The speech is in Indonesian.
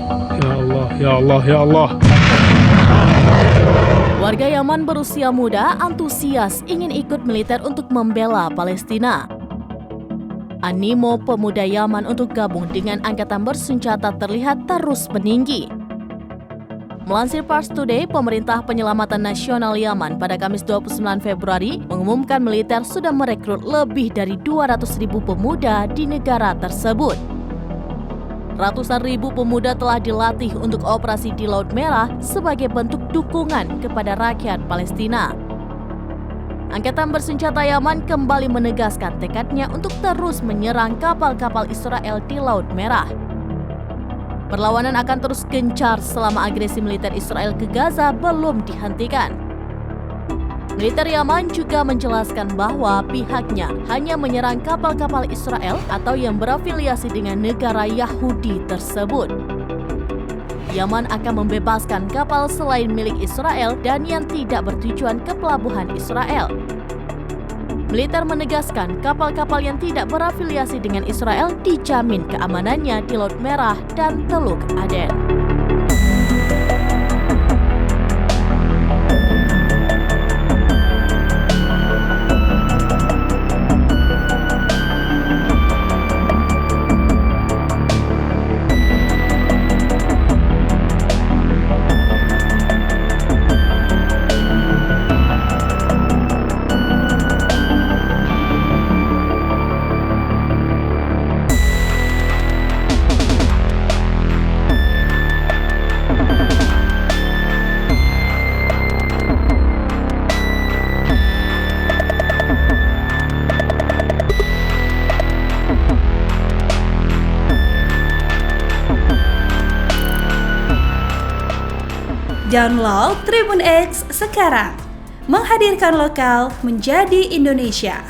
Ya Allah, ya Allah, ya Allah. Warga Yaman berusia muda antusias ingin ikut militer untuk membela Palestina. Animo pemuda Yaman untuk gabung dengan angkatan bersenjata terlihat terus meninggi. Melansir Pars Today, Pemerintah Penyelamatan Nasional Yaman pada Kamis 29 Februari mengumumkan militer sudah merekrut lebih dari 200.000 pemuda di negara tersebut. Ratusan ribu pemuda telah dilatih untuk operasi di Laut Merah sebagai bentuk dukungan kepada rakyat Palestina. Angkatan bersenjata Yaman kembali menegaskan tekadnya untuk terus menyerang kapal-kapal Israel di Laut Merah. Perlawanan akan terus gencar selama agresi militer Israel ke Gaza belum dihentikan. Militer Yaman juga menjelaskan bahwa pihaknya hanya menyerang kapal-kapal Israel atau yang berafiliasi dengan negara Yahudi tersebut. Yaman akan membebaskan kapal selain milik Israel dan yang tidak bertujuan ke pelabuhan Israel. Militer menegaskan kapal-kapal yang tidak berafiliasi dengan Israel dijamin keamanannya di Laut Merah dan Teluk Aden. Download Tribun X sekarang, menghadirkan lokal menjadi Indonesia.